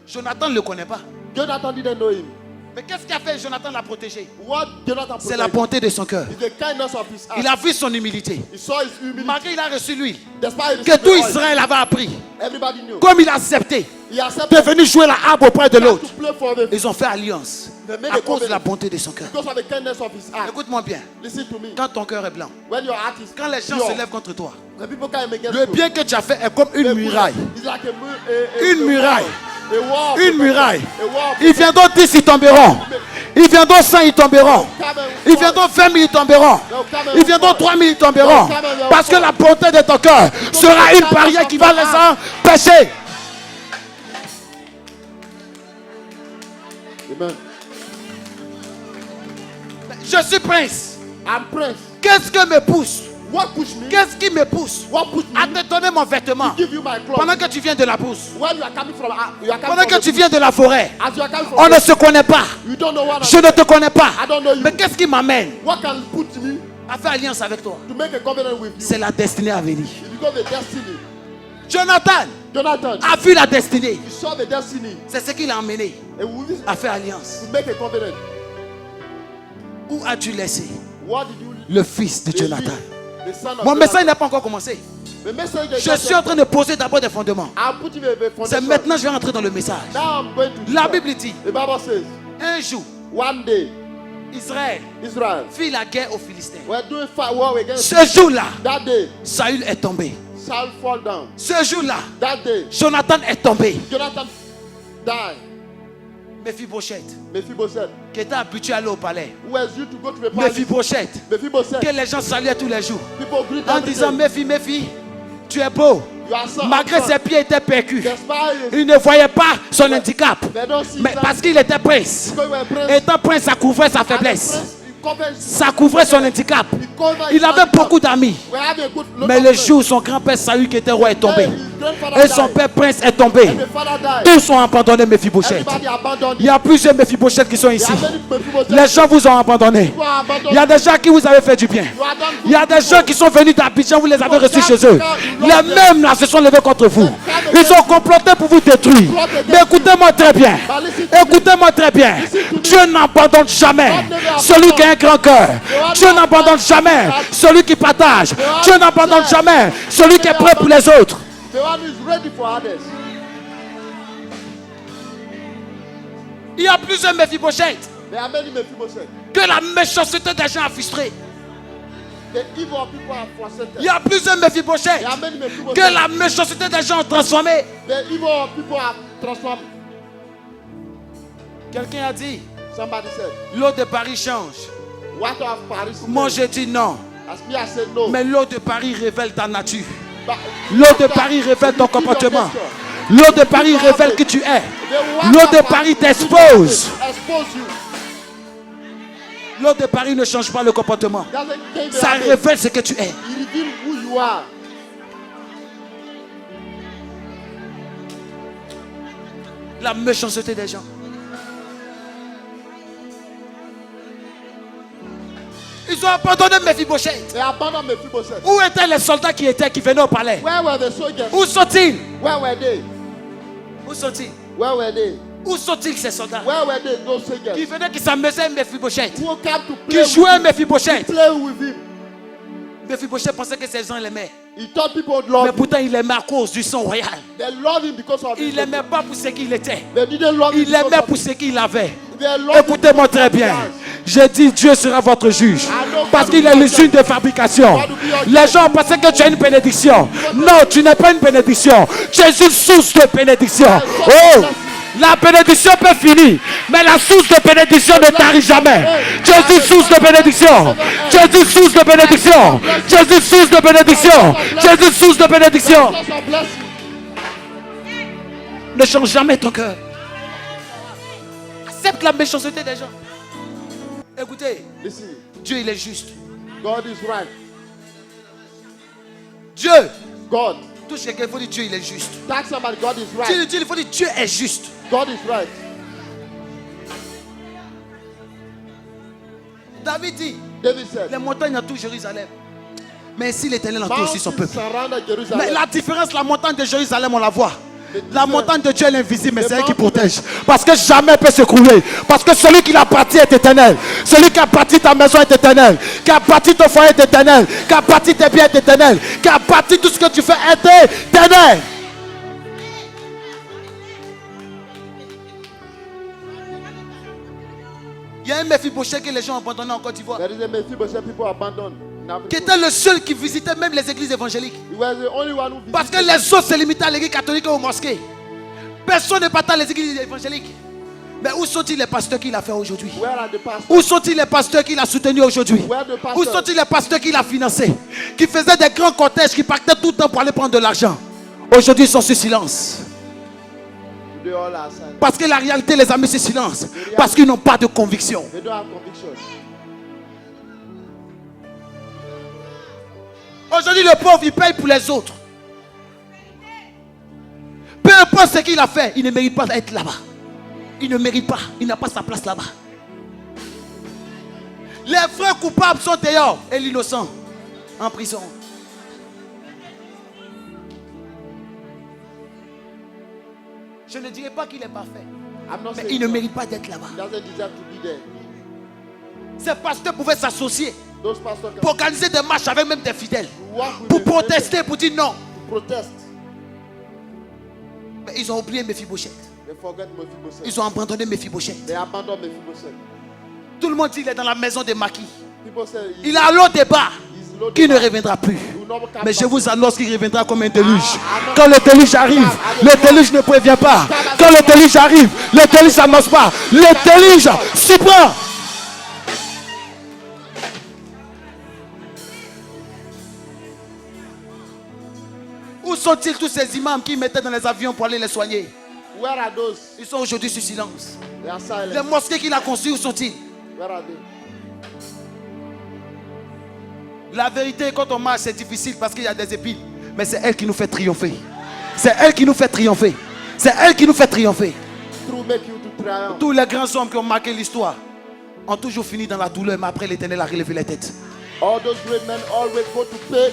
Jonathan ne le connaît pas. Jonathan didn't know him. Mais qu'est-ce qui a fait Jonathan l'a protégé? What Jonathan C'est la bonté de son cœur. is the kindness of his heart. Il a vu son humilité. He saw his humility. Malgré il a reçu l'huile Despite que receiving tout the oil, Israël avait appris. everybody knew. Comme il a accepté He accepted de venir jouer la harpe auprès de to l'autre, play for them ils ont fait alliance à cause de la bonté de son cœur. because of the kindness of his heart. Écoute-moi bien. Listen to me. Quand ton cœur est blanc, When your heart is quand les gens pure, se lèvent contre toi, the people come against le you. bien que tu as fait est comme une muraille. It's like Une muraille. A wall. Une muraille. A wall. Ils viendront 10, ils tomberont. Ils viendront 100, ils tomberont. Ils viendront 20 000, ils tomberont. Ils viendront 3 000, ils tomberont. Parce que la bonté de ton cœur sera une barrière qui va les empêcher. Amen. Je suis prince. I'm prince. Qu'est-ce que me pousse? What pushed me? Qu'est-ce qui me pousse What pushed me? à te donner mon vêtement Give you my clothes. pendant que tu viens de la brousse? When you are coming from, Pendant que tu viens de la forêt? as you are coming from, On ne se connaît pas. you don't know what. Je ne te connais pas. I don't know you. Mais qu'est-ce qui m'amène What can put me à faire alliance avec toi? to make a covenant with you? C'est la destinée à venir. It's because the destiny. Jonathan Jonathan, a vu la destinée. you saw the destiny, C'est ce qui l'a amené and with this, à faire alliance. to make a covenant. Où as-tu laissé What did you? le fils de The Jonathan? the son of Mon message Jonathan. n'a pas encore commencé. The message is Je just suis en train de poser d'abord des fondements. I'm putting a C'est foundation. maintenant que je vais rentrer dans le message. Now I'm going to. La Bible dit, The Bible says, un jour, one day Israël Israel fit la guerre aux Philistins. were doing fight war against. Ce jour-là, That day, Saül est tombé. Saul fall down. Ce jour-là, That day, Jonathan est tombé. Jonathan died. Mephibosheth, Mephibosheth, qui était habitué à aller au palais. who was due to go to the palace. Mephibosheth, Mephibosheth, que les gens saluaient tous les jours. people greet En every disant, day. Mephi, tu es beau. You are so Malgré handsome. ses pieds étaient percus. Despite Il ne voyait pas son handicap. they don't see Mais that parce qu'il était prince. because you were a prince. Étant prince, ça couvrait sa And the faiblesse. prince, he covers- Ça couvrait son handicap. he covers Il his avait handicap. beaucoup d'amis. We have a good look Mais of le friends. jour où son grand-père Saül, qui était roi, est tombé, Hey, his grandfather et son died. père prince est tombé, And the father died. tous ont abandonné Mephibosheth. Everybody abandoned Il y a plusieurs Mephibosheth qui sont ici. There are many Mephibosheth. Les gens vous ont abandonné. People are abandoned. Il y a des gens à qui vous avez fait du bien. You are done good Il y a des people. gens qui sont venus d'Abidjan, vous les avez reçus chez eux. Les mêmes là se sont levés contre vous. Ils ont comploté pour vous détruire. Mais écoutez-moi très bien. Écoutez-moi très bien. Dieu n'abandonne jamais celui qui a un grand cœur. Dieu n'abandonne jamais celui qui partage. Dieu n'abandonne jamais celui qui est prêt pour les autres. The one who is ready for others. Il y a plusieurs Mephibosheth There are many Mephibosheth. que la méchanceté des gens a frustré. The evil of people are frustrated. Il y a plusieurs Mephibosheth There are many Mephibosheth. que la méchanceté des gens a transformé. The evil of people are transformed. Quelqu'un a dit, Somebody said, l'eau de Paris change. what of Paris? Moi je dis non. As me, I said no. Mais l'eau de Paris révèle ta nature. But L'eau de Paris révèle ton comportement. L'eau de Paris révèle qui tu es. the L'eau water de Paris t'expose. Expose you. L'eau de Paris ne change pas le comportement. Doesn't change Ça the révèle ce que tu es. It reveals who you are. La méchanceté des gens. Ils ont abandonné Mephibosheth. They abandoned Mephibosheth. Où étaient les soldats qui venaient au palais? Where were the soldiers? Où sont-ils? Where were they? Où sont-ils? Where were they? Où sont-ils ces soldats? Where were they? Those Qui soldiers venaient, qui s'amusaient Mephibosheth. who came to Qui play with jouaient him. Mephibosheth. Play with him. Mephibosheth pensait que ces gens l'aimaient. He thought people would Mais love him. pourtant il l'aimait à cause du sang royal. They loved him because of Il his l'aimait pas pour ce qu'il était. They didn't love him Il l'aimait because pour of ce qu'il avait. They loved him Écoutez-moi because très of bien. his J'ai dit Dieu sera votre juge. Parce qu'il est l'usine de fabrication. Les gens pensaient que tu as une bénédiction. Non, tu n'es pas une bénédiction. Tu es une source de bénédiction. Oh! La bénédiction peut finir, mais la source de bénédiction ne t'arrive jamais. Tu es une source de bénédiction. Tu es une source de bénédiction. Tu es une source de bénédiction. Tu es une source de bénédiction. Source of blessing. Ne change jamais ton cœur. Accepte la méchanceté des gens. Écoutez, Listen, Dieu il est juste. God is right. Dieu, God. touche quelqu'un, il faut dire Dieu il est juste. Tell somebody God is Dieu, right. Dieu, il faut dire Dieu est juste. God is right. David dit, David said, les montagnes entourent Jérusalem. Mais si l'Éternel entoure aussi son mountains peuple. surround Mais Jerusalem. la différence, la montagne de Jérusalem, on la voit. La montagne de Dieu elle est invisible, mais c'est elle qui protège. Parce que jamais elle peut s'écrouler. Parce que celui qui l'a bâti est éternel. Celui qui a bâti ta maison est éternel. Qui a bâti ton foyer est éternel. Qui a bâti tes biens est éternel. Qui a bâti tout ce que tu fais est éternel. Il y a un Mephibosheth que les gens ont abandonné en Côte d'Ivoire. There is a Mephibosheth people abandoned in Africa. Qui était le seul qui visitait même les églises évangéliques. He was the only one who visited. Parce que les autres se limitaient à l'église catholique et aux mosquées. Personne n'est parti à les églises évangéliques. Mais où sont-ils les pasteurs qu'il a fait aujourd'hui? Where are the pastors? Où sont-ils les pasteurs qu'il a soutenus aujourd'hui? Where are the pastors? Où sont-ils les pasteurs qu'il a financés? Qui faisaient des grands cortèges, qui partaient tout le temps pour aller prendre de l'argent. Aujourd'hui, ils sont sur silence. They all are silent. Parce que la réalité les a mis sur silence. Parce qu'ils n'ont pas de conviction. They don't have conviction. Aujourd'hui, le pauvre, il paye pour les autres. Peu importe ce qu'il a fait, il ne mérite pas d'être là-bas. Il ne mérite pas. Il n'a pas sa place là-bas. Les frères coupables sont dehors et l'innocent en prison. Je ne dirais pas qu'il est parfait, I'm not mais saying il ne so. mérite pas d'être là-bas. He doesn't deserve to be there. Ces pasteurs pouvaient s'associer Those pastors can pour organiser des marches avec même des fidèles, walk with pour the protester, pour dire non. to protest. Mais ils ont oublié Mephibosheth. They forget Mephibosheth. Ils ont abandonné Mephibosheth. They abandon Mephibosheth. Tout le monde dit qu'il est dans la maison des maquis. People say Il est à l'autre débat he's low qui ne down. reviendra plus. He will not come Mais je back. vous annonce qu'il reviendra comme un déluge. Quand le déluge arrive, le déluge ne prévient pas. Quand le déluge arrive, le déluge n'annonce pas. Le déluge surprend. Où sont-ils tous ces imams qui mettaient dans les avions pour aller les soigner? Where are those? Ils sont aujourd'hui sur silence. They are Les silent. mosquées qu'il a construites, où sont-ils? Where are they? La vérité, quand on marche, c'est difficile parce qu'il y a des épines. Mais c'est elle qui nous fait triompher. C'est elle qui nous fait triompher. C'est elle qui nous fait triompher. Through make you to triumph. Tous les grands hommes qui ont marqué l'histoire ont toujours fini dans la douleur, mais après l'Éternel a relevé les têtes. All those great men always go to pay.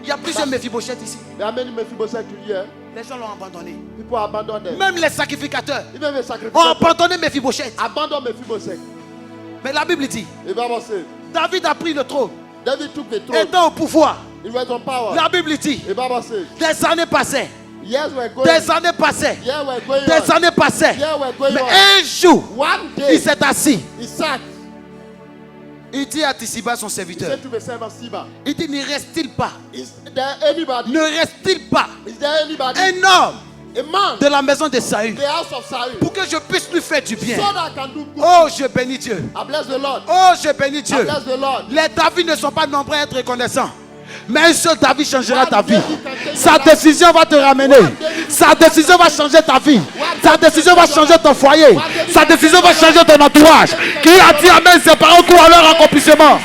Il y a plusieurs Mephibosheth ici. There are many Mephibosheth here. Les gens l'ont abandonné. People abandon them. Même les sacrificateurs Even the ont sacrificators abandonné Mephibosheth. abandon Mephibosheth. Mais la Bible dit, The Bible says David a pris le trône, David took the throne. étant au pouvoir. He was on power. La Bible dit, The Bible says des années passaient, years were going. des années passaient, Years were going des on. années passaient. Years were going Mais on. un jour, One il day s'est assis. he sat. Il dit à Tisiba, son He serviteur, said to the servant Siba, il dit, ne reste-t-il pas, is there anybody? ne reste-t-il pas Is there anybody? un homme A man. de la maison de Saül The house of Saul. pour que je puisse lui faire du bien? So that I can do good. Oh, je bénis Dieu. I bless the Lord. Oh, je bénis I Dieu. bless the Lord. Les David ne sont pas nombreux à être reconnaissants. Mais un seul David changera ta vie. Sa décision va te ramener. Sa décision va changer ta vie. Sa décision va changer ton foyer. Sa décision va changer ton entourage. Qui a dit Amen, ses parents courent à leur accomplissement.